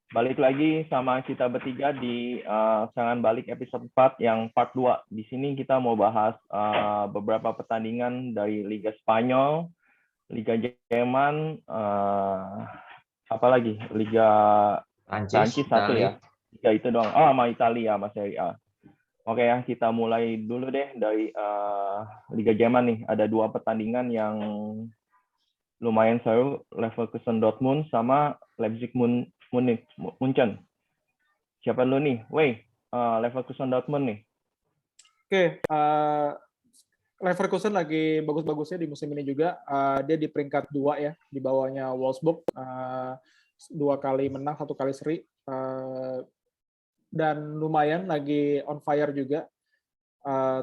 Balik lagi sama kita bertiga di Serangan Balik episode 4 yang part 2. Di sini kita mau bahas beberapa pertandingan dari Liga Spanyol, Liga Jerman, apa lagi? Liga Prancis, Prancis satu Itali. ya. Liga itu doang. Oh, sama Italia, sama Serie A. Oke ya, kita mulai dulu deh dari Liga Jerman nih. Ada 2 pertandingan yang lumayan seru, Leverkusen Dortmund sama Leipzig Munchen. Siapa dulu nih? Leverkusen Dortmund nih. Oke, Leverkusen lagi bagus-bagusnya di musim ini juga. Dia di peringkat 2 ya, di bawahnya Wolfsburg. 2 kali menang, 1 kali seri. Dan lumayan lagi on fire juga.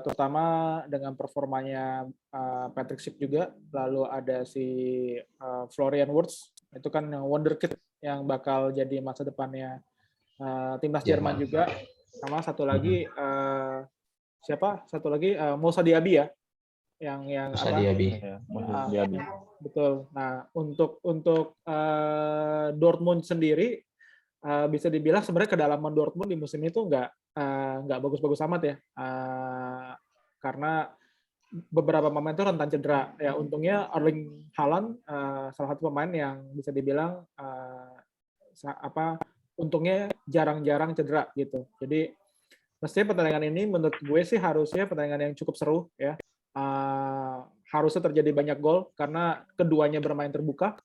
Terutama dengan performanya Patrick Schick juga. Lalu ada si Florian Wirtz. Itu kan yang wonderkid yang bakal jadi masa depannya timnas Jerman juga. Sama satu lagi Satu lagi Moussa Diaby ya, yang Moussa Diaby. Diaby. Betul. Nah, untuk Dortmund sendiri bisa dibilang sebenarnya kedalaman Dortmund di musim itu nggak bagus-bagus amat ya, karena beberapa pemain itu rentan cedera. Ya untungnya Erling Haaland salah satu pemain yang bisa dibilang untungnya jarang-jarang cedera gitu. Jadi mestinya pertandingan ini menurut gue sih harusnya pertandingan yang cukup seru ya. Harusnya terjadi banyak gol karena keduanya bermain terbuka.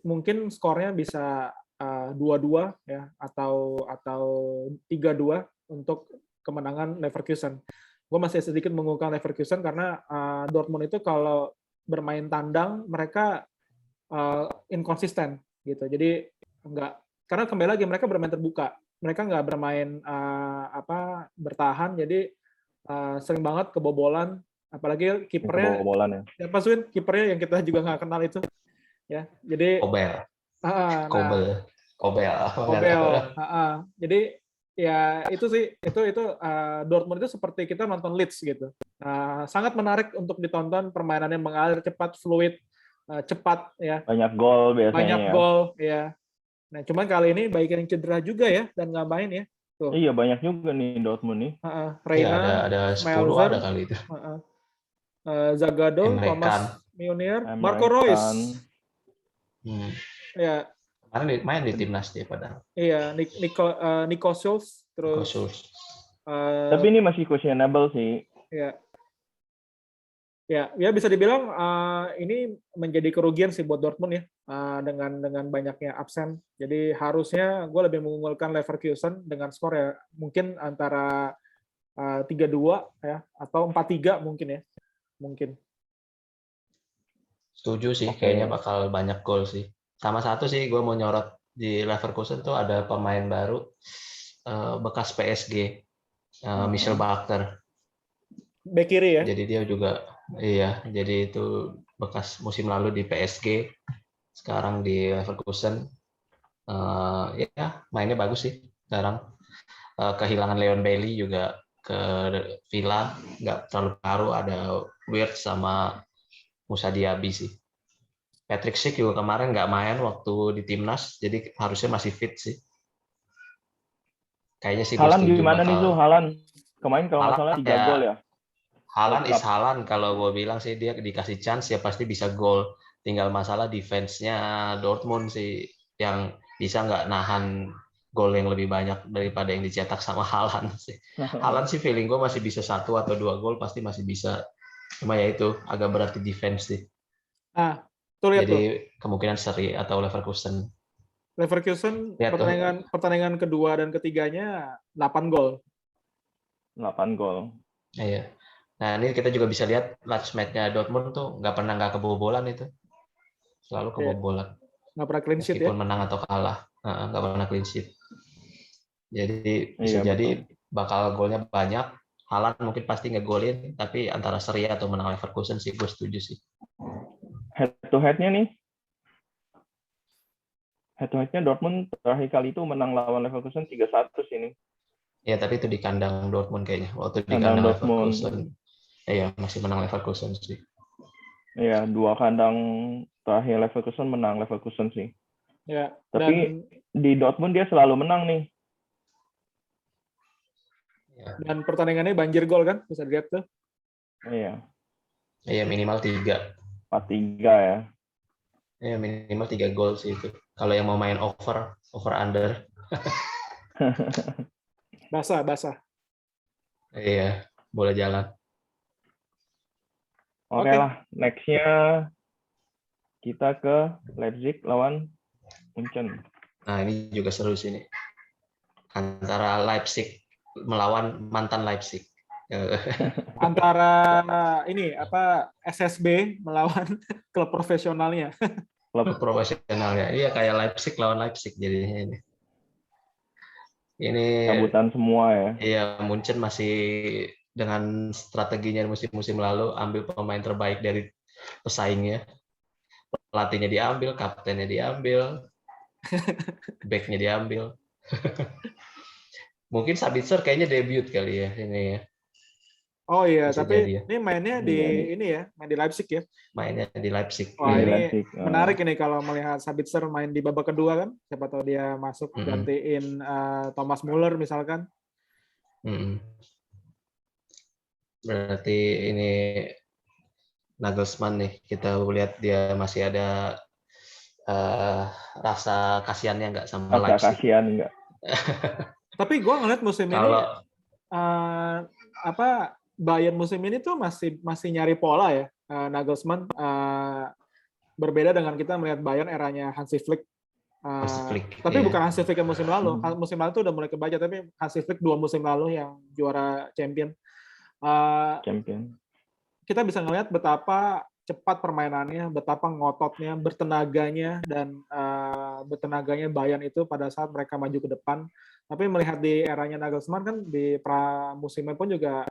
Mungkin skornya bisa 2-2 ya atau 3-2 untuk kemenangan Leverkusen. Gue masih sedikit mengunggulkan Leverkusen karena Dortmund itu kalau bermain tandang mereka inkonsisten gitu. Jadi karena kembali lagi mereka bermain terbuka. Mereka nggak bermain bertahan, jadi sering banget kebobolan, apalagi kipernya. Kebobolan ya. Siapa Swin? Kipernya yang kita juga nggak kenal itu, ya. Jadi Kobel. Jadi ya itu sih itu Dortmund itu seperti kita nonton Leeds gitu. Sangat menarik untuk ditonton, permainannya mengalir cepat, fluid, cepat ya. Banyak gol biasanya. Banyak gol ya. Nah, cuman kali ini baik yang cedera juga ya dan nggak main ya. Tuh. Iya, banyak juga nih Dortmund nih. Reina, ada 10 Schmelzer, ada kali itu. Zagadou, Thomas Meunier, Marco Reus. Ya. Kemarin main di timnas dia padahal. Iya, Nico Schulz terus. Tapi ini masih questionable sih. Ya. Ya bisa dibilang ini menjadi kerugian sih buat Dortmund ya, dengan banyaknya absen. Jadi harusnya gue lebih mengunggulkan Leverkusen dengan skor ya mungkin antara 3-2 ya atau 4-3 mungkin ya. Mungkin. Setuju sih, kayaknya bakal banyak gol sih. Sama satu sih gue mau nyorot di Leverkusen tuh ada pemain baru bekas PSG, Michel Bakker. Bek kiri ya. Jadi dia juga jadi itu bekas musim lalu di PSG, sekarang di Leverkusen. Mainnya bagus sih sekarang. Kehilangan Leon Bailey juga ke Villa, nggak terlalu pengaruh, ada Wirtz sama Moussa Diaby sih. Patrick Schick juga kemarin nggak main waktu di timnas, jadi harusnya masih fit sih. Kayaknya sih. Haaland gimana nih tuh Haaland? Kemarin kalau nggak salah 3 gol ya. Haaland is Haaland, kalau gue bilang sih dia dikasih chance ya pasti bisa gol. Tinggal masalah defense-nya Dortmund sih yang bisa nggak nahan gol yang lebih banyak daripada yang dicetak sama Haaland sih. Haaland sih feeling gue masih bisa 1 atau 2 gol pasti masih bisa. Cuma ya itu agak berat di defense sih. Jadi kemungkinan seri atau Leverkusen. Pertandingan kedua dan ketiganya 8 gol. 8 gol. Iya. Nah, ini kita juga bisa lihat last match-nya Dortmund tuh nggak kebobolan itu. Selalu kebobolan. Nggak pernah clean sheet ya? Meskipun menang atau kalah. Nggak pernah clean sheet. Jadi bisa jadi bakal golnya banyak. Haaland mungkin pasti ngegolin, tapi antara seri atau menang Leverkusen sih gue setuju sih. Head to head-nya nih. Head to head-nya Dortmund terakhir kali itu menang lawan Leverkusen 3-1 sini. Ya, tapi itu di kandang Dortmund kayaknya. Waktu di kandang Leverkusen. Iya, masih menang Leverkusen sih. Iya, 2 kandang terakhir Leverkusen menang Leverkusen sih. Ya, Tapi di Dortmund dia selalu menang nih. dan pertandingannya banjir gol kan, bisa dilihat tuh. Iya, Iya, minimal 3. 4-3 ya. Iya, minimal 3 gol sih itu. Kalau yang mau main over under. Basah. Iya, boleh jalan. Oke lah, next-nya kita ke Leipzig lawan Munchen. Nah, ini juga seru sih ini. Antara Leipzig melawan mantan Leipzig. Antara ini SSB melawan klub profesionalnya. Klub profesional ya. Iya, kayak Leipzig lawan Leipzig jadinya ini. Ini Cabutan semua ya. Iya, Munchen masih dengan strateginya musim-musim lalu ambil pemain terbaik dari pesaingnya. Pelatihnya diambil, kaptennya diambil, backnya diambil. Mungkin Sabitzer kayaknya debut kali ya ini ya. Oh iya, Bisa tapi jadi ya. ini mainnya di ini ya, main di Leipzig ya. Mainnya di Leipzig. Wah, Di ini Leipzig. menarik ini kalau melihat Sabitzer main di babak kedua kan. Siapa tahu dia masuk gantiin Thomas Muller misalkan. Berarti ini Nagelsmann nih, kita lihat dia masih ada rasa kasihannya nggak sama Rasa Leipzig. kasihan nggak? Tapi gue ngeliat musim ini Kalau Bayern musim ini tuh masih nyari pola ya. Nagelsmann berbeda dengan kita melihat Bayern eranya Hansi Flick. Tapi iya. bukan Hansi Flick yang musim lalu. Musim lalu tuh udah mulai kebaca, tapi Hansi Flick 2 musim lalu yang juara champion. Kita bisa ngelihat betapa cepat permainannya, betapa ngototnya, bertenaganya, dan bertenaganya Bayern itu pada saat mereka maju ke depan. Tapi melihat di eranya Nagelsmann kan di pramusimnya pun juga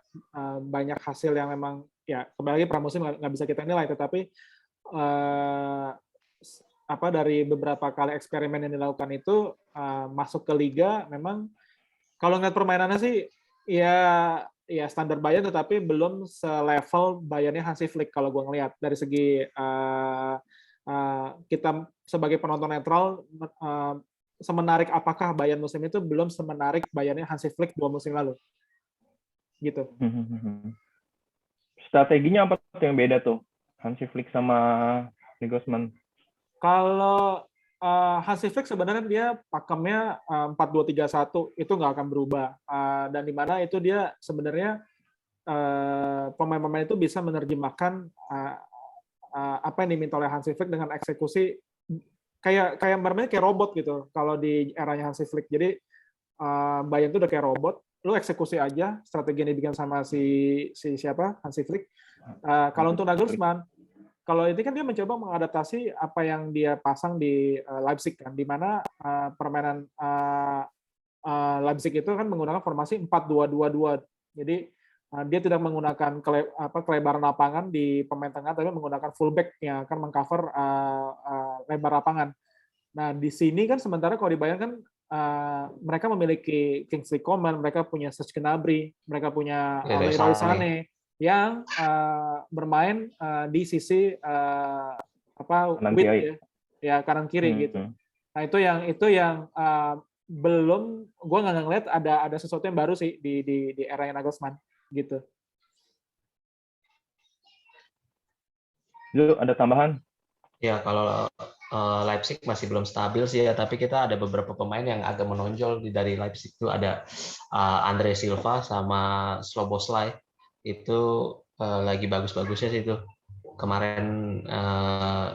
banyak hasil yang memang ya kembali lagi pramusim nggak bisa kita nilai, tetapi dari beberapa kali eksperimen yang dilakukan itu masuk ke liga memang kalau ngeliat permainannya sih ya standar Bayern, tetapi belum selevel Bayernnya Hansi Flick kalau gue ngelihat dari segi kita sebagai penonton netral semenarik apakah Bayern musim itu belum semenarik Bayernnya Hansi Flick 2 musim lalu gitu. Strateginya apa yang beda tuh Hansi Flick sama Nagelsmann? Kalau Hansi Flick sebenarnya dia pakemnya 4-2-3-1 itu nggak akan berubah, dan di mana itu dia sebenarnya pemain-pemain itu bisa menerjemahkan apa yang diminta oleh Hansi Flick dengan eksekusi kayak bermain kayak robot gitu kalau di eranya Hansi Flick. Jadi Bayern itu udah kayak robot, lu eksekusi aja strategi yang dibikin sama si siapa Hansi Flick. Kalau untuk Nagelsmann, kalau ini kan dia mencoba mengadaptasi apa yang dia pasang di Leipzig kan, di mana permainan Leipzig itu kan menggunakan formasi 4-2-2-2. Jadi dia tidak menggunakan kelebaran lapangan di pemain tengah, tapi menggunakan fullback yang akan mengcover lebar lapangan. Nah di sini kan sementara kalau di Bayern kan mereka memiliki Kingsley Coman, mereka punya Serge Gnabry, mereka punya Leroy Sané yang bermain di sisi width ya kanan kiri gitu. Nah itu yang belum, gue nggak ngeliat ada sesuatu yang baru sih di era yang Nagelsmann gitu. Lu ada tambahan? Ya kalau Leipzig masih belum stabil sih ya, tapi kita ada beberapa pemain yang agak menonjol dari Leipzig itu ada Andre Silva sama Szoboszlai itu lagi bagus-bagusnya sih itu. Kemarin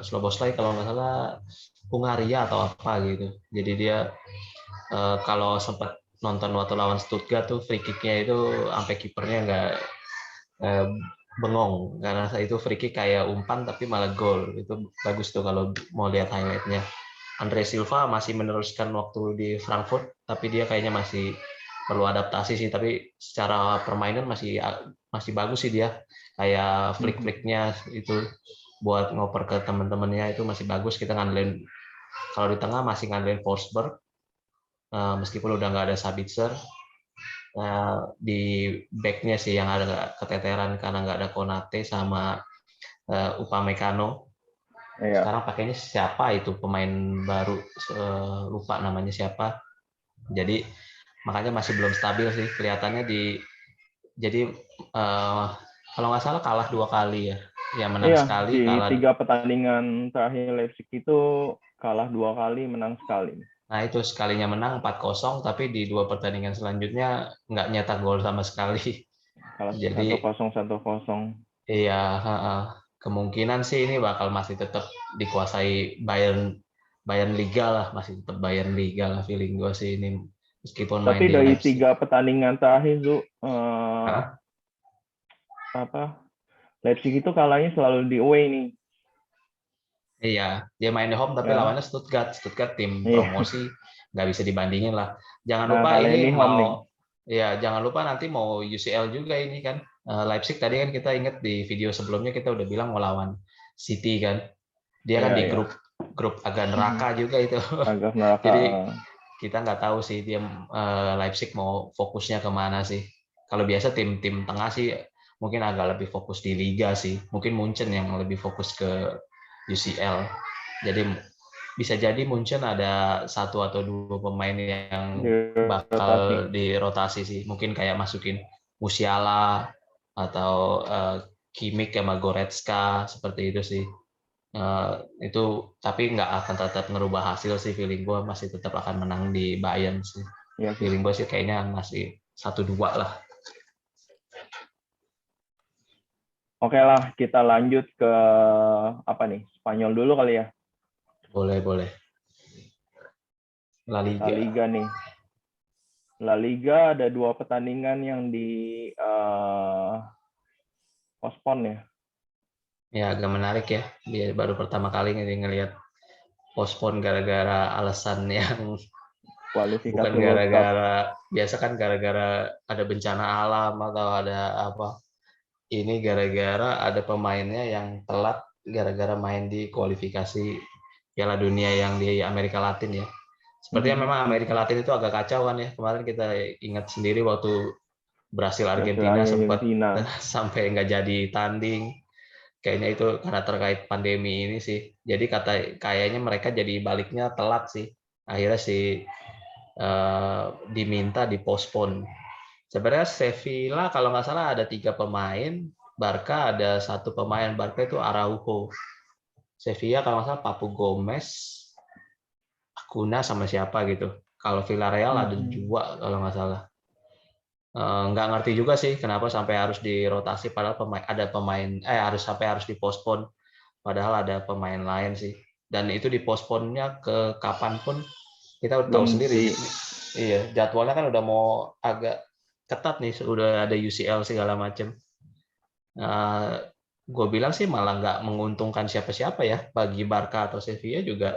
Szoboszlai kalau nggak salah Hungaria atau apa gitu. Jadi dia kalau sempat nonton waktu lawan Stuttgart tuh free kick-nya itu sampai kipernya nggak bengong karena itu free kick kayak umpan tapi malah gol. Itu bagus tuh kalau mau lihat highlight-nya. Andre Silva masih meneruskan waktu di Frankfurt, tapi dia kayaknya masih perlu adaptasi sih, tapi secara permainan masih bagus sih dia. Kayak flick-flicknya itu buat ngoper ke teman-temannya itu masih bagus. Kita ngandelin kalau di tengah masih ngandelin Forsberg, meskipun udah nggak ada Sabitzer. Di backnya sih yang ada keteteran karena nggak ada Konate sama Upamecano. Iya. Sekarang pakainya siapa itu pemain baru, lupa namanya siapa. Jadi makanya masih belum stabil sih kelihatannya jadi kalau nggak salah kalah 2 kali ya. Yang menang Iya, sekali, di kalah. 3 pertandingan terakhir Leipzig itu kalah 2 kali, menang sekali. Nah, itu sekalinya menang 4-0, tapi di 2 pertandingan selanjutnya nggak nyetak gol sama sekali. Kalah Jadi 1-0, 1-0. iya, kemungkinan sih ini bakal masih tetap dikuasai Bayern Bayern Liga lah, masih tetap Bayern Liga lah feeling gue sih ini meskipun main Tapi di dari Leipzig. 3 pertandingan terakhir, Hah? apa Leipzig itu kalahnya selalu di away nih. Iya, dia main di home tapi Ya, lawannya Stuttgart. Stuttgart tim iya. promosi, nggak bisa dibandingin lah. Jangan Nah, lupa kali ini ini home nih. mau, ya jangan lupa nanti mau UCL juga ini kan. Leipzig tadi kan kita ingat di video sebelumnya kita udah bilang mau lawan City kan. Dia Iya, kan di iya. grup agak neraka juga itu. Agak neraka. Jadi kita nggak tahu sih dia Leipzig mau fokusnya kemana sih. Kalau biasa tim-tim tengah sih mungkin agak lebih fokus di Liga sih. Mungkin Munchen yang lebih fokus ke UCL. Jadi bisa jadi Munchen ada 1 atau 2 pemain yang Di rotasi. bakal dirotasi sih. Mungkin kayak masukin Musiala atau Kimmich sama Goretzka seperti itu sih. Itu tapi nggak akan tetap ngerubah hasil sih, feeling gue masih tetap akan menang di Bayern sih. Iya sih. Feeling gue sih kayaknya masih 1-2 lah. Oke lah, kita lanjut ke apa nih? Spanyol dulu kali ya. Boleh. La La Liga. Liga nih. La Liga ada 2 pertandingan yang di postpone ya. Ya agak menarik ya. Dia baru pertama kali ngelihat postpone gara-gara alasan yang Kualifikasi bukan World Cup. gara-gara, biasa kan gara-gara ada bencana alam atau ada apa. Ini gara-gara ada pemainnya yang telat gara-gara main di kualifikasi Piala Dunia yang di Amerika Latin ya. Sepertinya memang Amerika Latin itu agak kacau kan ya. Kemarin kita ingat sendiri waktu Brasil Brasil Argentina sempat Argentina. sampai nggak jadi tanding. Kayaknya itu karena terkait pandemi ini sih. Jadi kayaknya mereka jadi baliknya telat sih. Akhirnya sih diminta dipospon. Sebenarnya Sevilla kalau nggak salah ada 3 pemain, Barca ada 1 pemain. Barca itu Araujo. Sevilla kalau nggak salah Papu Gomez, Acuna sama siapa gitu. Kalau Villarreal ada 2 kalau nggak salah. Nggak ngerti juga sih kenapa sampai harus dirotasi padahal harus dipospon padahal ada pemain lain sih. Dan itu diposponnya ke kapanpun kita udah tahu sendiri. Iya, jadwalnya kan udah mau agak ketat nih, udah ada UCL segala macam. Gue bilang sih malah nggak menguntungkan siapa-siapa ya. Bagi Barca atau Sevilla juga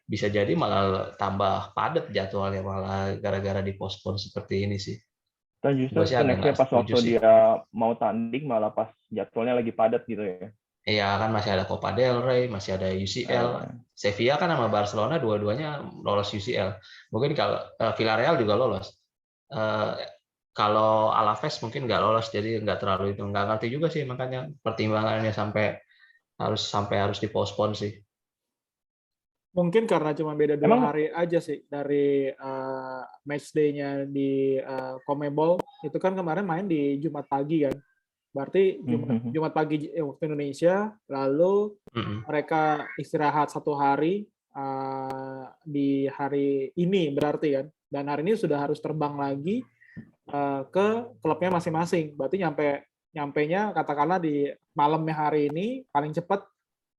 bisa jadi malah tambah padat jadwalnya malah gara-gara dipospon seperti ini sih. Dan Gue justru sih agak nextnya nggak pas setuju waktu sih. dia mau tanding malah pas jadwalnya lagi padat gitu ya. Iya kan masih ada Copa del Rey, masih ada UCL. Sevilla kan sama Barcelona dua-duanya lolos UCL. Mungkin kalau Villarreal juga lolos. Kalau Alaves mungkin nggak lolos, jadi nggak terlalu itu. Nggak ngerti juga sih makanya pertimbangannya sampai harus dipospon sih. Mungkin karena cuma beda 2 Emang hari aja sih dari match day-nya di CONMEBOL. Itu kan kemarin main di Jumat pagi kan. Berarti Jumat pagi waktu Indonesia, lalu mereka istirahat 1 hari di hari ini berarti kan. Dan hari ini sudah harus terbang lagi ke klubnya masing-masing. Berarti nyampainya katakanlah di malamnya hari ini paling cepat,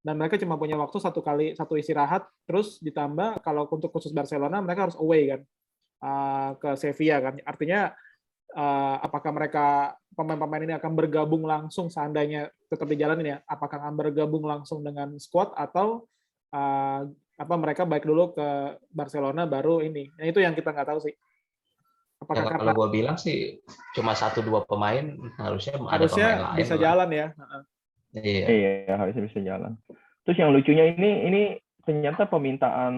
dan mereka cuma punya waktu 1 istirahat, terus ditambah kalau untuk khusus Barcelona mereka harus away kan ke Sevilla kan. Artinya apakah pemain-pemain ini akan bergabung langsung seandainya tetap dijalanin ya? Apakah akan bergabung langsung dengan squad atau mereka baik dulu ke Barcelona baru ini? Nah itu yang kita nggak tahu sih. Apakah Ya, kalau gue bilang sih cuma 1-2 pemain harusnya ada pemain lain bisa lah. jalan ya. Iya, harusnya bisa jalan. Terus yang lucunya ini ternyata permintaan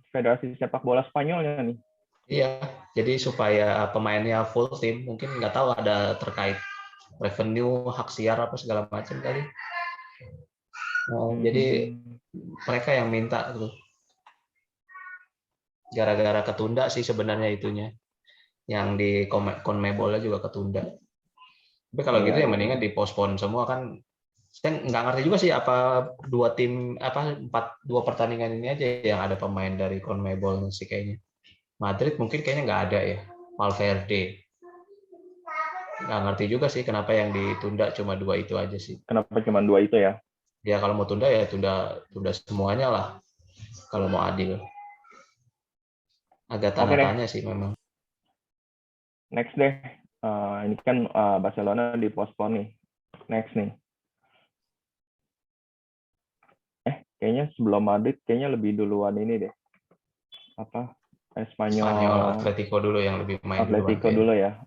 Federasi Sepak Bola Spanyolnya nih. Iya, jadi supaya pemainnya full tim, mungkin nggak tahu ada terkait revenue, hak siar apa segala macam kali. Jadi mereka yang minta tuh. Gara-gara ketunda sih sebenarnya itunya. Yang di CONMEBOL-nya juga ketunda. Tapi kalau gitu ya mendingan dipospon semua kan. Saya nggak ngerti juga sih apa dua pertandingan ini aja yang ada pemain dari CONMEBOL sih kayaknya. Madrid mungkin kayaknya nggak ada ya. Valverde. Nggak ngerti juga sih kenapa yang ditunda cuma 2 itu aja sih. Kenapa cuma 2 itu ya? Ya kalau mau tunda ya tunda semuanya lah. Kalau mau adil. Agak tanda tanya sih memang. Next deh. Ini kan Barcelona dipospon nih. Next nih. Kayaknya sebelum Madrid kayaknya lebih duluan ini deh. Apa? Espanyol Atletico dulu yang lebih main Atletico dulu ya.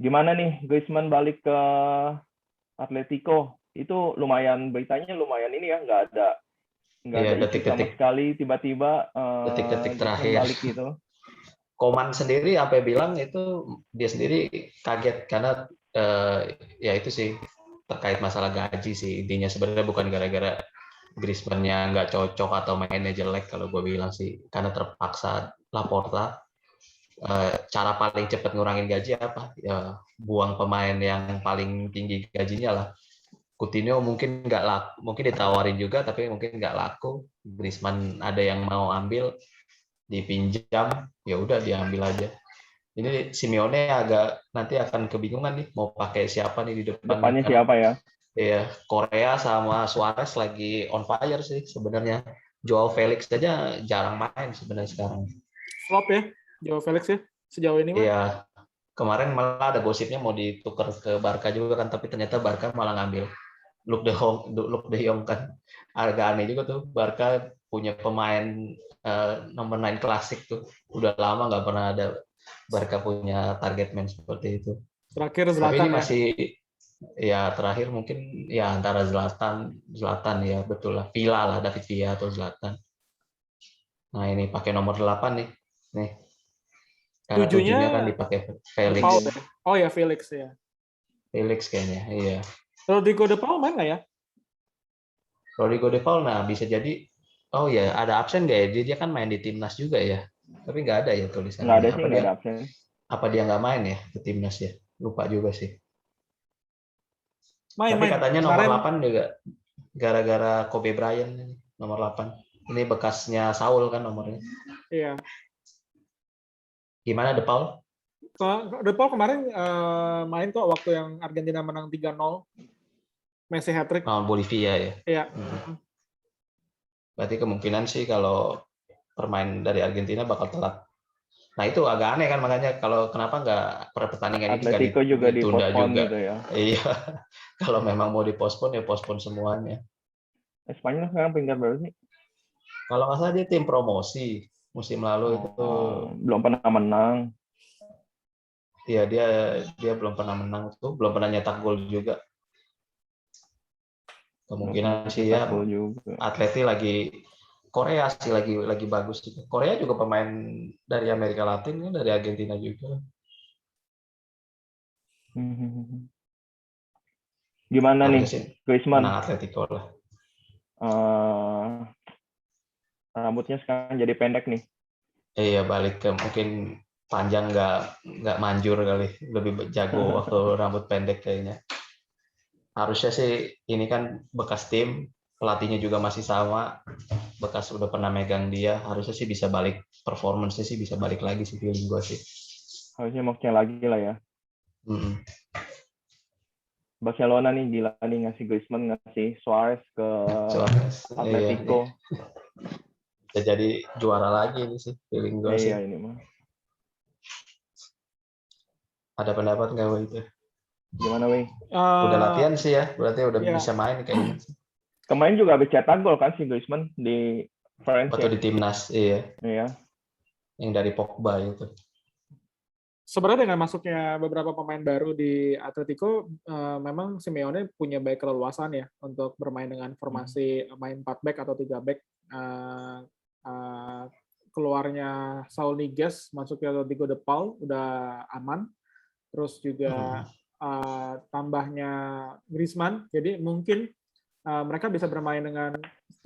Gimana nih Griezmann balik ke Atletico? Itu lumayan beritanya lumayan ini ya, nggak ada isu sama sekali tiba-tiba detik-detik terakhir balik gitu. Koman sendiri sampai bilang itu dia sendiri kaget karena ya itu sih terkait masalah gaji sih, intinya sebenarnya bukan gara-gara Griezmann-nya nggak cocok atau mainnya jelek kalau gue bilang sih, karena terpaksa Laporta cara paling cepat ngurangin gaji apa ya, buang pemain yang paling tinggi gajinya lah. Coutinho mungkin nggak laku, mungkin ditawarin juga tapi mungkin nggak laku. Griezmann ada yang mau ambil, dipinjam, ya udah diambil aja. Ini Simeone agak nanti akan kebingungan nih mau pakai siapa nih di depan. Depannya siapa ya? Ya, Korea sama Suarez lagi on fire sih sebenarnya. Joao Felix saja jarang main sebenarnya sekarang. Flop ya, Joao Felix ya sejauh ini. Iya, kemarin malah ada gosipnya mau ditukar ke Barca juga kan, tapi ternyata Barca malah ngambil Luke De Jong kan. Agak aneh juga tuh, Barca punya pemain nomor 9 klasik tuh. Udah lama nggak pernah ada Barca punya target man seperti itu. Terakhir Zlatan. Tapi ini masih ya terakhir mungkin ya antara Zlatan ya betul lah. Villa lah, David Villa atau Zlatan. Nah ini pakai nomor 8 nih. Nih. Karena tujuhnya kan dipakai Felix. Oh ya Felix ya. Felix kayaknya, iya. Rodrigo De Paul main nggak ya? Rodrigo De Paul, nah bisa jadi. Oh ya, ada absen nggak ya? Dia kan main di timnas juga ya. Tapi nggak ada ya tulisannya. Nggak ada sih, nggak ada absen. Apa dia nggak main ya ke timnas ya? Lupa juga sih. Tapi Main. katanya nomor 8 juga gara-gara Kobe Bryant nomor 8. Ini bekasnya Saul kan nomornya. Iya. Gimana De Paul? De Paul kemarin main kok waktu yang Argentina menang 3-0. Messi hat-trick. Lawan Bolivia ya? Iya. Berarti kemungkinan sih kalau permain dari Argentina bakal telat. Nah itu agak aneh kan, makanya kalau kenapa nggak pertandingan ini nggak ditunda juga. Gitu ya. Iya, kalau memang mau dipospon ya pospon semuanya. Spanyol sekarang peringkat berapa sih? Kalau nggak salah dia tim promosi musim lalu itu belum pernah menang. Iya dia belum pernah menang tuh, belum pernah nyetak gol juga. Kemungkinan sih ya Atleti lagi Korea sih lagi bagus juga. Korea juga pemain dari Amerika Latin kan, dari Argentina juga. Gimana nih Griezmann? Menang Atletico lah. Rambutnya sekarang jadi pendek nih. Iya, balik ke mungkin panjang nggak manjur kali, lebih jago waktu rambut pendek kayaknya. Harusnya sih ini kan bekas tim, pelatihnya juga masih sama, bekas udah pernah megang dia, harusnya sih bisa balik, performance-nya sih bisa balik lagi sih, feeling gue sih. Harusnya mau lagi lah ya. Barcelona nih gila nih ngasih Griezmann, ngasih Suarez ke Atletico. Iya. Jadi juara lagi ini sih, feeling gue sih. Iya ini mah. Ada pendapat nggak Wei itu? Gimana Wei? Udah latihan sih ya, berarti udah bisa main kayaknya. Kemarin juga habis cetak gol kan si Griezmann di France. Waktu di timnas, iya. Iya. Yang dari Pogba itu. Sebenarnya dengan masuknya beberapa pemain baru di Atletico, memang Simeone punya baik keleluasan ya untuk bermain dengan formasi main 4 back atau 3 back. Keluarnya Saul Niguez, masuknya Rodrigo De Paul udah aman. Terus juga tambahnya Griezmann, jadi mungkin mereka bisa bermain dengan,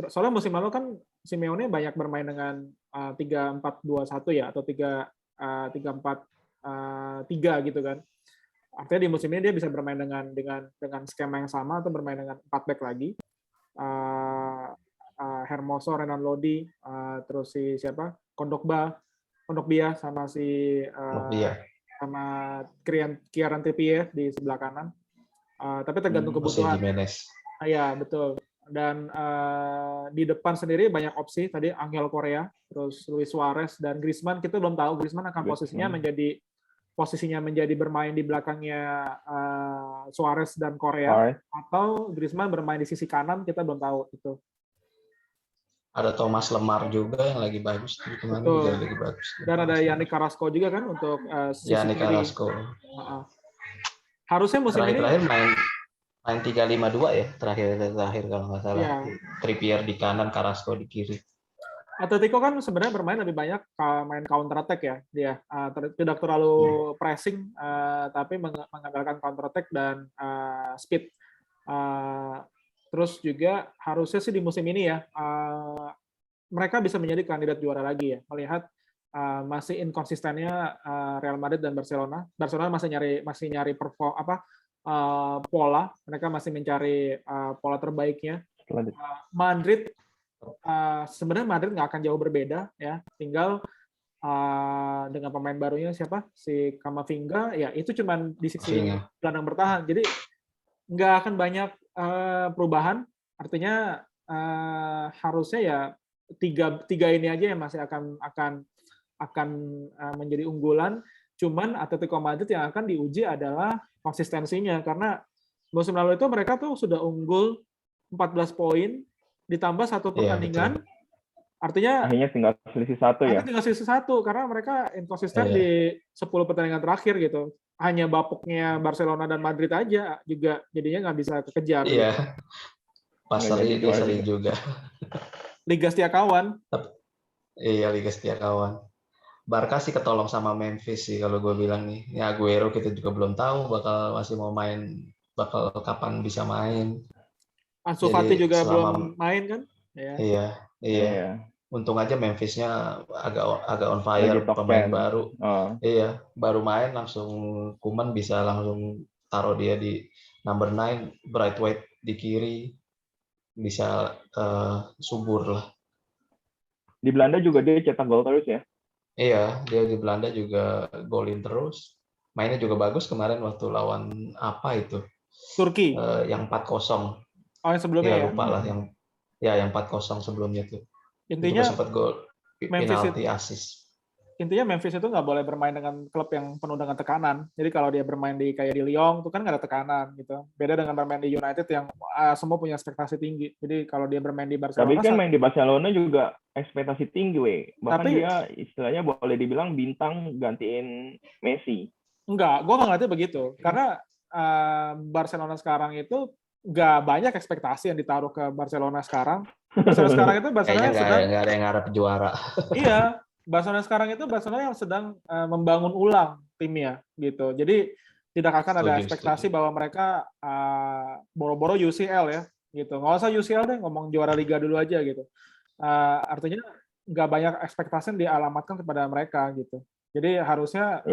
soalnya musim lalu kan Simeone banyak bermain dengan 3-4-2-1 ya, atau 3-4-3 gitu kan. Artinya di musim ini dia bisa bermain dengan skema yang sama atau bermain dengan 4 back lagi. Hermoso, Renan Lodi, terus si siapa? Kondogbia sama si sama Kieran Trippier di sebelah kanan. Tapi tergantung kebutuhan. Iya, betul. Dan di depan sendiri banyak opsi. Tadi Angel Correa, terus Luis Suarez dan Griezmann. Kita belum tahu Griezmann akan posisinya menjadi bermain di belakangnya Suarez dan Correa, atau Griezmann bermain di sisi kanan. Kita belum tahu itu. Ada Thomas Lemar juga yang lagi bagus. Juga lagi bagus. Dan ada Yannick Carrasco juga kan untuk sisi Yannick kiri. Carrasco. Harusnya musim ini main 3-5-2 ya terakhir kalau nggak salah. Ya. Trippier di kanan, Carrasco di kiri. Atletico kan sebenarnya bermain lebih banyak main counter attack ya dia. Tidak terlalu pressing, tapi mengandalkan counter attack dan speed. Terus juga harusnya sih di musim ini ya mereka bisa menjadi kandidat juara lagi ya. Melihat masih inkonsistennya Real Madrid dan Barcelona. Barcelona masih nyari pola. Mereka masih mencari pola terbaiknya. Madrid sebenarnya Madrid nggak akan jauh berbeda ya. Tinggal dengan pemain barunya siapa? Si Camavinga ya, itu cuman di sisi gelandang bertahan. Jadi nggak akan banyak perubahan. Artinya harusnya ya tiga ini aja yang masih akan menjadi unggulan. Cuman Atletico Madrid yang akan diuji adalah konsistensinya, karena musim lalu itu mereka tuh sudah unggul 14 poin ditambah 1 pertandingan. Artinya akhirnya tinggal selisih 1 ya. Tinggal selisih 1 karena mereka inkonsisten di 10 pertandingan terakhir gitu. Hanya bapuknya Barcelona dan Madrid aja juga jadinya nggak bisa kekejar. Iya. Gitu. Pas seri juga. Liga setia kawan. Iya, Liga setia kawan. Barca sih ketolong sama Memphis sih kalau gue bilang nih. Ya Aguero kita juga belum tahu bakal kapan bisa main. Ansu Fati juga belum main kan? Ya. Iya. Untung aja Memphis-nya agak on fire, pemain baru. Iya, baru main langsung Koeman bisa langsung taruh dia di number 9, Braithwaite di kiri. Bisa subur lah. Di Belanda juga dia cetak gol terus ya? Iya, dia di Belanda juga golin terus. Mainnya juga bagus kemarin waktu lawan apa itu? Turki. Yang 4-0. Oh, yang sebelumnya ya? Lupa lah yang 4-0 sebelumnya tuh. Intinya itu sempat gol penalti assist. Intinya Memphis itu nggak boleh bermain dengan klub yang penuh dengan tekanan. Jadi kalau dia bermain kayak di Lyon, itu kan nggak ada tekanan gitu. Beda dengan bermain di United yang semua punya ekspektasi tinggi. Jadi kalau dia bermain di Barcelona, tapi kan main di Barcelona juga ekspektasi tinggi, bahkan dia istilahnya boleh dibilang bintang gantiin Messi. Enggak, gue nggak ngerti begitu. Karena Barcelona sekarang itu nggak banyak ekspektasi yang ditaruh ke Barcelona sekarang. Barcelona sekarang itu nggak ada yang ngarep juara. Iya. Barcelona sekarang itu Barcelona yang sedang membangun ulang timnya gitu. Jadi tidak akan ada ekspektasi bahwa mereka boro-boro UCL ya gitu. Nggak usah UCL deh, ngomong juara Liga dulu aja gitu. Artinya nggak banyak ekspektasi yang dialamatkan kepada mereka gitu. Jadi harusnya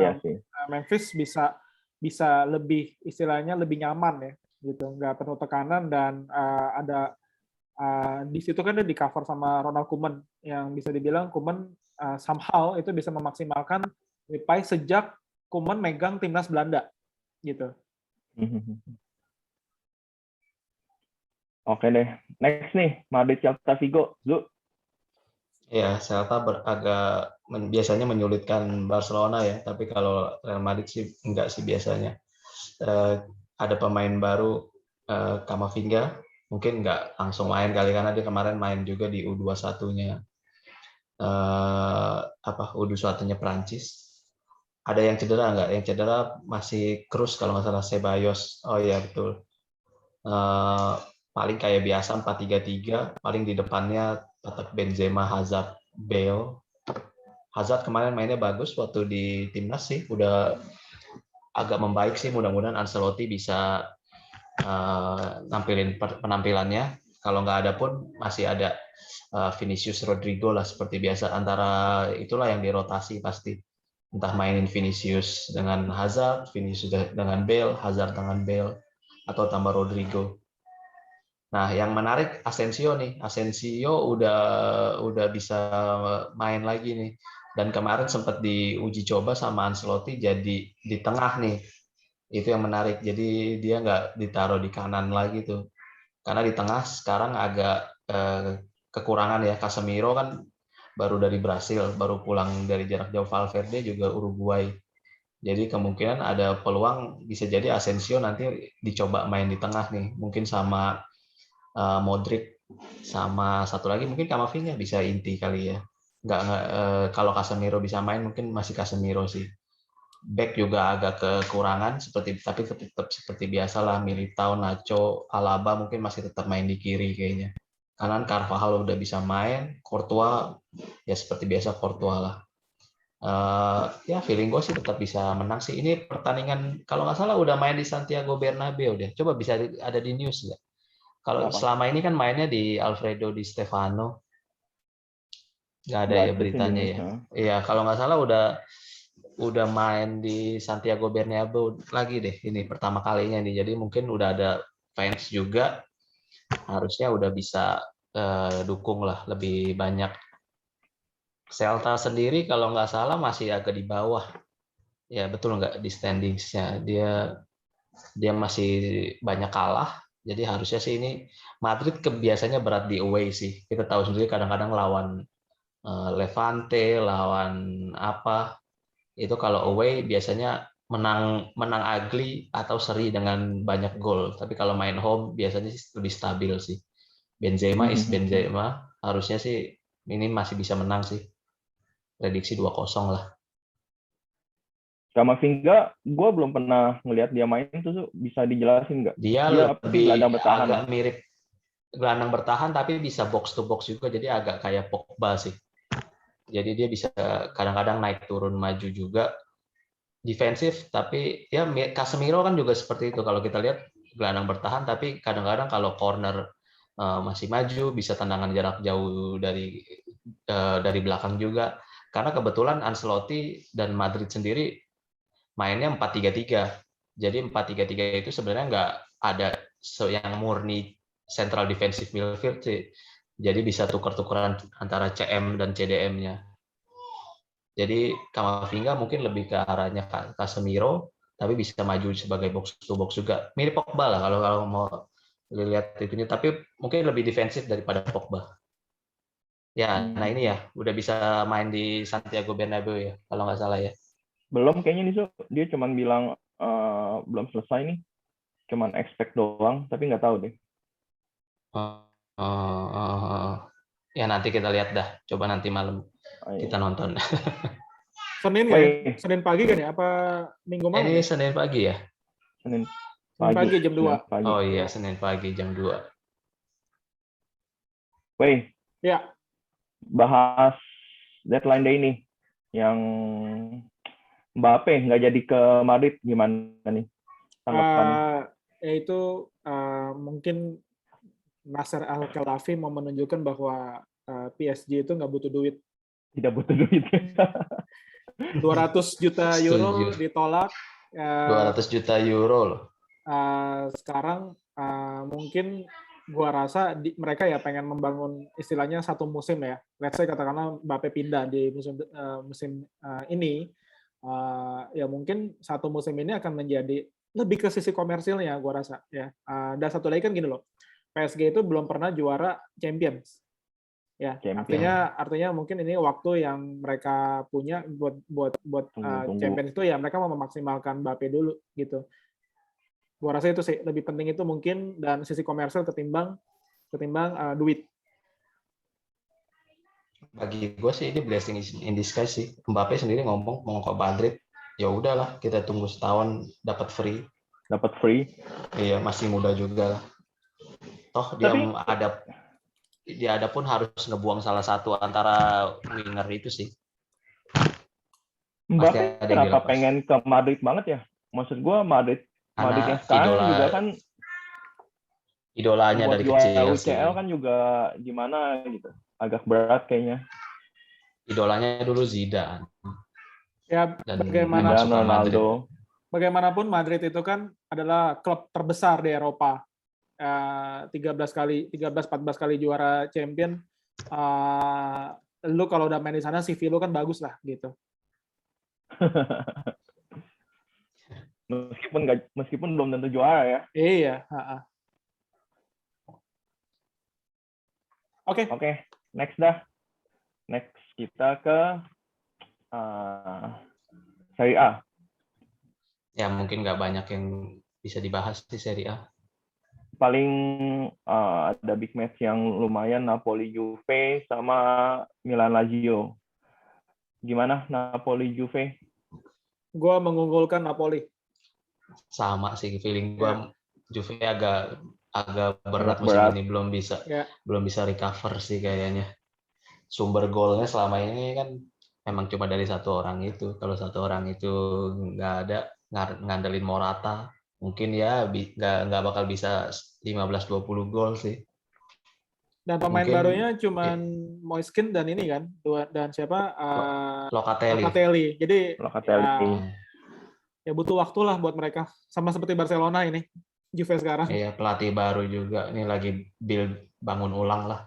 Memphis bisa lebih istilahnya lebih nyaman ya gitu, nggak penuh tekanan dan ada di situ kan dia di cover sama Ronald Koeman yang bisa dibilang Koeman somehow itu bisa memaksimalkan Depay sejak Koeman megang timnas Belanda gitu. Oke deh, next nih Madrid Celta Vigo, Zu. Ya, Celta biasanya menyulitkan Barcelona ya, tapi kalau Real Madrid sih enggak sih biasanya. Ada pemain baru Camavinga, mungkin nggak langsung main kali karena dia kemarin main juga di U21-nya U21-nya Prancis. Ada yang cedera nggak? Yang cedera masih Cruz kalau nggak salah, Ceballos. Oh iya betul. Paling kayak biasa 4-3-3, paling di depannya tetap Benzema, Hazard, Bale. Hazard kemarin mainnya bagus waktu di timnas sih, udah agak membaik sih. Mudah-mudahan Ancelotti bisa nampilin penampilannya. Kalau nggak ada pun masih ada Vinicius Rodrigo lah seperti biasa, antara itulah yang dirotasi pasti. Entah mainin Vinicius dengan Hazard, Vinicius dengan Bale, Hazard dengan Bale, atau tambah Rodrigo. Nah, yang menarik Asensio nih. Asensio udah bisa main lagi nih. Dan kemarin sempat diuji coba sama Ancelotti jadi di tengah nih. Itu yang menarik. Jadi dia nggak ditaruh di kanan lagi tuh. Karena di tengah sekarang agak kekurangan ya. Casemiro kan baru dari Brasil, baru pulang dari jarak jauh. Valverde juga Uruguay. Jadi kemungkinan ada peluang bisa jadi Asensio nanti dicoba main di tengah nih. Mungkin sama Modric, sama satu lagi mungkin Camavinga bisa inti kali ya. Nggak kalau Casemiro bisa main mungkin masih Casemiro sih. Back juga agak kekurangan tapi tetap seperti biasalah, Militao, Nacho, Alaba mungkin masih tetap main di kiri kayaknya. Kanan Carvajal udah bisa main, Courtois ya seperti biasa Courtois lah. Ya feeling gue sih tetap bisa menang sih. Ini pertandingan kalau nggak salah udah main di Santiago Bernabeu deh. Coba bisa ada di news nggak? Kalau selama ini kan mainnya di Alfredo Di Stefano, nggak ada ya beritanya ya. Iya, kalau nggak salah udah main di Santiago Bernabeu lagi deh. Ini pertama kalinya nih. Jadi mungkin udah ada fans juga, harusnya udah bisa dukung lah lebih banyak. Celta sendiri kalau nggak salah masih agak di bawah. Ya betul nggak di standingsnya. Dia masih banyak kalah. Jadi harusnya sih ini Madrid biasanya berat di away sih. Kita tahu sendiri kadang-kadang lawan Levante, lawan apa itu kalau away biasanya menang ugly atau seri dengan banyak gol. Tapi kalau main home biasanya sih lebih stabil sih. Benzema harusnya sih ini masih bisa menang sih. Prediksi 2-0 lah. Camavinga, gue belum pernah ngelihat dia main tuh, bisa dijelasin nggak? Dia lebih agak mirip gelandang bertahan tapi bisa box to box juga, jadi agak kayak Pogba sih. Jadi dia bisa kadang-kadang naik turun maju juga, defensif, tapi ya Casemiro kan juga seperti itu. Kalau kita lihat gelandang bertahan tapi kadang-kadang kalau corner masih maju, bisa tendangan jarak jauh dari belakang juga. Karena kebetulan Ancelotti dan Madrid sendiri mainnya 4-3-3. Jadi 4-3-3 itu sebenarnya nggak ada yang murni central defensive midfield sih. Jadi bisa tukar-tukaran antara CM dan CDM-nya. Jadi Camavinga mungkin lebih ke arahnya Casemiro, tapi bisa maju sebagai box to box juga. Mirip Pogba lah kalau mau lihat itunya, tapi mungkin lebih defensif daripada Pogba. Ya, nah ini ya, udah bisa main di Santiago Bernabeu ya, kalau nggak salah ya. Belum kayaknya nih, dia cuma bilang belum selesai nih, cuman expect doang, tapi nggak tahu deh. Ya nanti kita lihat dah, coba nanti malam kita nonton. Senin ya? Senin pagi kan ya? Apa Minggu malam? Ini Senin pagi ya? Senin pagi jam 2. Pagi. Oh iya, Senin pagi jam 2. Wei. Ya. Bahas deadline day nih, yang Mbappe nggak jadi ke Madrid, gimana nih tanggapannya? Yaitu mungkin Nasser Al-Khelaifi mau menunjukkan bahwa PSG itu nggak butuh duit. Tidak butuh duit. 200 juta euro ditolak. 200 juta euro loh. Sekarang mungkin gua rasa mereka ya pengen membangun istilahnya satu musim ya. Let's say katakanlah Mbappe pindah di musim ini. Ya mungkin satu musim ini akan menjadi lebih ke sisi komersilnya, gua rasa ya. Dan satu lagi kan gini loh, PSG itu belum pernah juara Champions, ya. Artinya mungkin ini waktu yang mereka punya buat Champions itu ya mereka mau memaksimalkan Mbappe dulu gitu. Gua rasa itu sih lebih penting itu mungkin dan sisi komersil ketimbang duit. Bagi gue sih ini blessing in disguise sih. Mbappe sendiri ngomong mau ke Madrid, ya udahlah kita tunggu setahun dapat free. Iya, masih muda juga. Toh dia ada pun harus ngebuang salah satu antara winger itu sih. Mbappe kenapa pengen ke Madrid banget ya? Maksud gue Madrid yang sekarang juga kan Idolanya Buat dari juara kecil sih. UCL kan juga gimana gitu. Agak berat kayaknya. Idolanya dulu Zidane. Ya, Dan memang Dan suka Madrid. Ronaldo. bagaimanapun Madrid itu kan adalah klub terbesar di Eropa. 14 kali juara champion. Lu kalau udah main di sana CV lu kan bagus lah gitu. meskipun belum tentu juara ya. Iya. Oke. Next dah. Next kita ke Serie A. Ya mungkin nggak banyak yang bisa dibahas di Serie A. Paling ada big match yang lumayan, Napoli Juve sama Milan Lazio. Gimana Napoli Juve? Gua mengunggulkan Napoli. Sama sih feeling gua, Juve agak berat musim ini, belum bisa recover sih kayaknya. Sumber golnya selama ini kan memang cuma dari satu orang itu. Kalau satu orang itu nggak ada, ngandelin Morata, mungkin ya nggak bakal bisa 15-20 gol sih. Dan pemain barunya cuman Moiskin dan ini kan, dan siapa? Locatelli. Jadi ya butuh waktu lah buat mereka. Sama seperti Barcelona ini, Juve sekarang. Iya, pelatih baru juga. Ini lagi build, bangun ulang lah.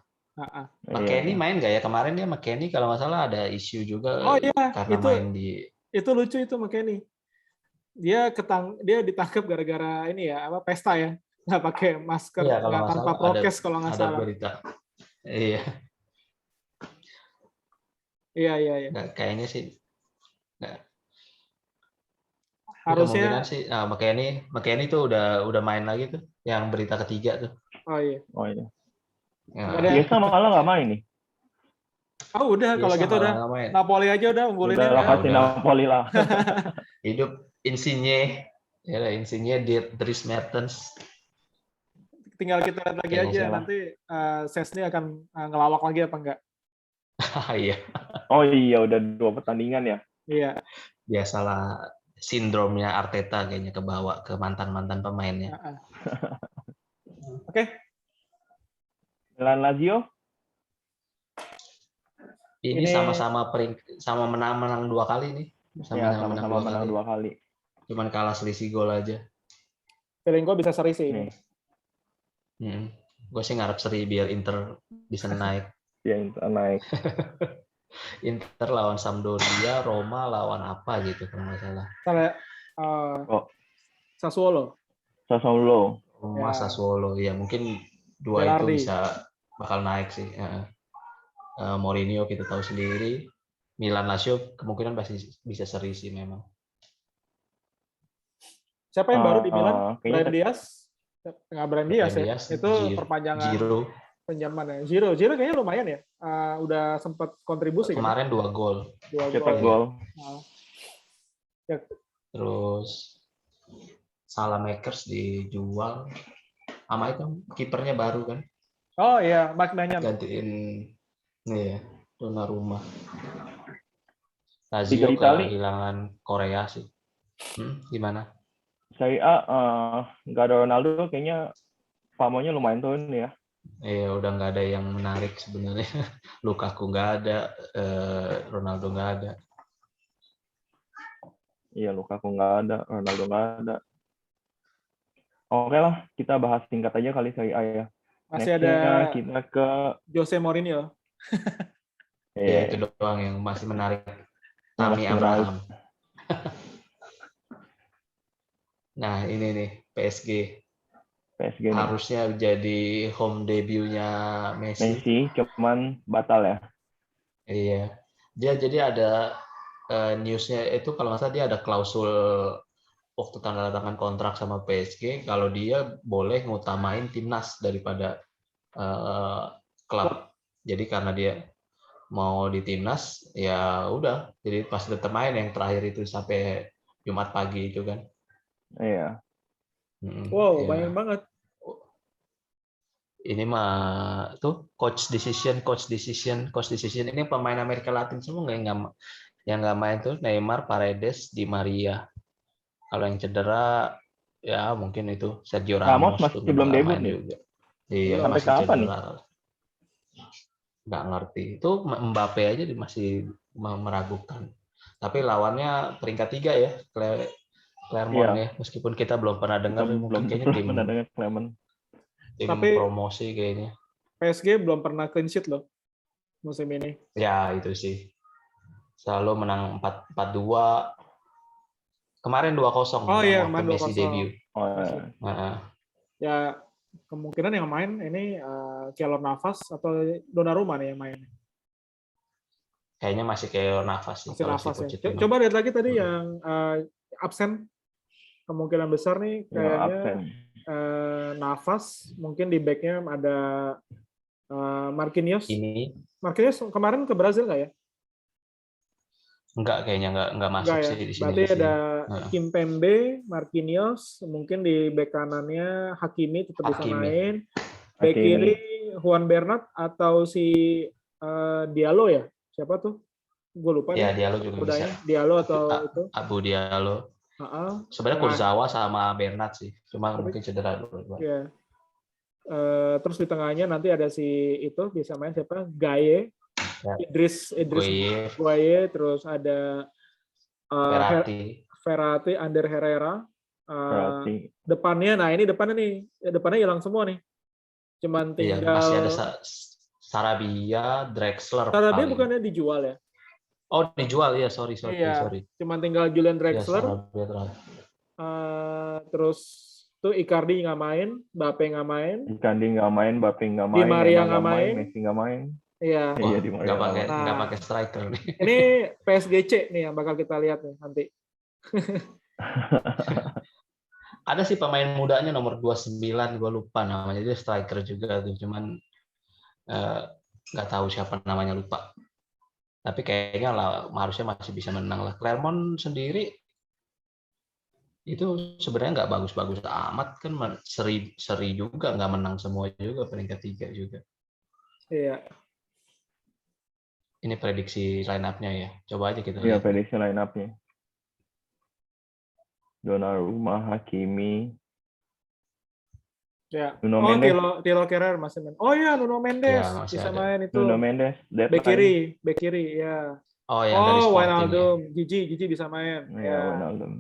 McKennie main nggak ya? Kemarin dia McKennie kalau nggak salah ada isu juga. Oh iya, karena main di... Itu lucu itu McKennie. Dia ditangkap gara-gara ini ya, pesta ya. Nggak pakai masker, tanpa prokes kalau nggak salah. Ada berita. Iya. Iya. Nggak, kayaknya sih. Nggak. Harusnya kemungkinan sih. Nah, McKennie tuh udah main lagi tuh. Yang berita ketiga tuh. Oh iya. Ya. Biasa malah nggak main nih. Oh udah, kalau gitu udah Napoli aja udah unggulin. Udah kasih Napoli lah. Hidup Insigne, ya Insigne, Dries Mertens. Tinggal kita lihat lagi aja nanti Szczesny akan ngelawak lagi apa enggak. Iya. Oh iya, udah 2 pertandingan ya. Iya. Biasalah sindromnya Arteta kayaknya kebawa ke mantan-mantan pemainnya. Oke. Milan Lazio. Ini sama-sama menang 2 kali nih. Sama-sama menang 2 kali. Cuman kalah selisih gol aja. Feeling gue bisa seri sih ini. Gue sih ngarep seri biar Inter bisa naik. Ya, Inter naik. Inter lawan Sampdoria, Roma lawan apa gitu kalau nggak salah. Sassuolo. Roma, Sassuolo. Ya mungkin 2 itu bakal naik sih. Mourinho kita tahu sendiri. Milan Lazio kemungkinan pasti bisa seri sih memang. Siapa yang baru di Milan? Brahim Diaz? Nggak Brahim Diaz ya? Itu perpanjangan pinjaman ya. Giro kayaknya lumayan ya. Udah sempat kontribusi. Kemarin 2 gol. Cetak gol. Ya. Terus Salamakers dijual. Sama itu kipernya baru kan? Oh iya, Mike Maignan. Gantiin Donnarumma. Lazio kehilangan Korea sih. Gimana? Saya nggak ada Ronaldo, kayaknya pamonya lumayan turun ya. Iya, udah nggak ada yang menarik sebenarnya. Lukaku nggak ada, Ronaldo nggak ada. Iya, Lukaku nggak ada, Ronaldo nggak ada. Oke lah, kita bahas singkat aja kali Serie A ya. Masih ada kita ke Jose Mourinho. Ya, itu doang yang masih menarik. Tammy Abraham. Nah, ini nih PSG harusnya jadi home debutnya Messi, cuman batal ya. Iya, dia jadi ada newsnya itu kalau nggak salah dia ada klausul waktu tanda tangan kontrak sama PSG kalau dia boleh ngutamain timnas daripada klub. Jadi karena dia mau di timnas ya udah, jadi pas tetap main yang terakhir itu sampai Jumat pagi itu kan. Iya. Wow, banyak banget. Ini mah tuh coach decision. Ini pemain Amerika Latin semua yang nggak main tuh Neymar, Paredes, Di Maria. Kalau yang cedera ya mungkin itu Sergio Ramos masih belum debut nih. juga. Iya, Sampai masih kapan nih? cedera. Nggak ngerti. Itu Mbappe aja masih meragukan. Tapi lawannya peringkat 3 ya, Clermont Iya, ya. Meskipun kita belum pernah kita dengar, mungkin kayaknya belum pernah dengar Clement. tim Tapi promosi kayaknya. PSG belum pernah clean sheet loh musim ini. Ya, itu sih. Selalu menang 4-2. Kemarin 2-0 Oh yang iya, waktu main Messi 2-0. debut. Oh, Messi. Heeh. Ya kemungkinan yang main ini Keylor Navas atau Donnarumma nih yang main. Kayaknya masih kayak nafas sih Masih kalau si Navas ya. Pochettino. Coba lihat lagi tadi yang absen. Kemungkinan besar nih ya, kayaknya absen. Navas, mungkin di backnya ada Marquinhos. Ini Marquinhos kemarin ke Brazil nggak ya? enggak, kayaknya enggak masuk Enggak ya. sih di sini. Berarti ada Heeh. Kimpembe, Marquinhos, mungkin di back kanannya Hakimi tetap bisa Hakimi. main. Back Hakimi. kiri Juan Bernat atau si Diallo ya? Siapa tuh? Gue lupa Ya, nih. Diallo juga Mudanya. bisa. Diallo atau itu. Abu Diallo. Sebenarnya Nah, Kurzawa sama Bernat sih, cuma tapi mungkin cedera dulu. ya. Terus di tengahnya nanti ada si itu bisa main siapa? Gaye, Ya. Idris Gueye, terus ada Verratti, Ander Herrera. Depannya, nah ini depannya hilang semua nih. Cuman tinggal. Iya, masih ada Sarabia, Drexler. Sarabia bukannya dijual ya? Oh, dijual ya, sorry. Iya, cuman tinggal Julian Drexler. Ya, terus tuh Icardi nggak main, Mbappe nggak main. Icardi nggak main, Mbappe nggak main, Di Maria nggak main, Messi nggak main. Iya. Wah, Di Maria nggak pakai striker nih. Ini PSGC nih yang bakal kita lihat nih nanti. Ada sih pemain mudanya nomor 29, gue lupa namanya, dia striker juga tuh, cuman nggak tahu siapa namanya, lupa. Tapi kayaknya lah harusnya masih bisa menang lah. Clermont sendiri itu sebenarnya nggak bagus-bagus amat kan, seri juga, nggak menang semua juga, peringkat 3 juga. Iya. Ini prediksi line up-nya ya. Coba aja kita lihat. Iya, prediksi line up-nya. Donnarumma, Hakimi. Ya. Nuno Mendes. Tilo Kerrer masih main. Oh iya, Nuno Mendes Ya, bisa ada. main itu. Nuno Mendes, back kiri ya. Oh, yang dari Sporting Wijnaldum, ya. Gigi bisa main. Iya, Wijnaldum.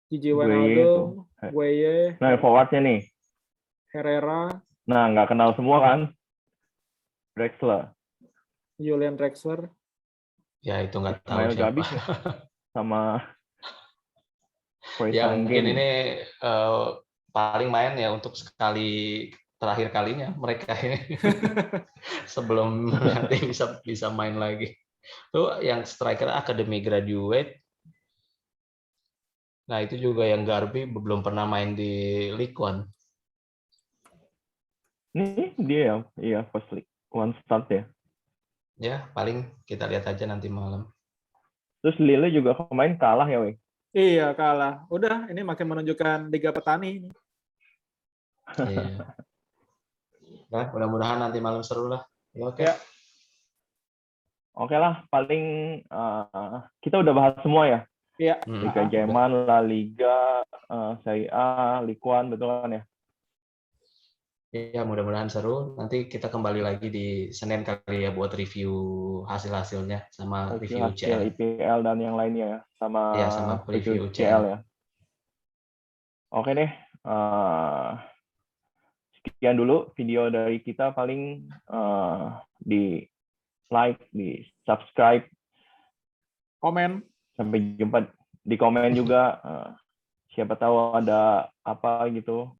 Gigi Wijnaldum, Gueye. Nah, forward-nya nih. Herrera. Nah, nggak kenal semua kan? Drexler. Julian Drexler. Ya, itu nggak tahu Ismail siapa. Gabis ya? Sama Ya, mungkin ini paling main ya untuk sekali terakhir kalinya mereka ini. Sebelum nanti bisa main lagi. Tuh yang striker Academy Graduate. Nah, itu juga yang Garbi belum pernah main di League One. Ini dia ya, iya first League One start ya. Ya, paling kita lihat aja nanti malam. Terus Lille juga kemarin kalah ya, weh. Iya, kalah. Udah, ini makin menunjukkan Liga Petani. Iya. Nah, mudah-mudahan nanti malam seru lah. Ya, oke. Ya. Oke lah, paling kita udah bahas semua ya. Iya. Liga Jerman, La Liga, Serie A, Ligue 1, betul kan ya? Ya, mudah-mudahan seru. Nanti kita kembali lagi di Senin kali ya buat review hasil-hasilnya sama review hasil IPL dan yang lainnya ya, sama review CL ya. Oke deh. Sekian dulu video dari kita, paling di like, di subscribe, komen. Sampai jumpa di komen juga. Siapa tahu ada apa gitu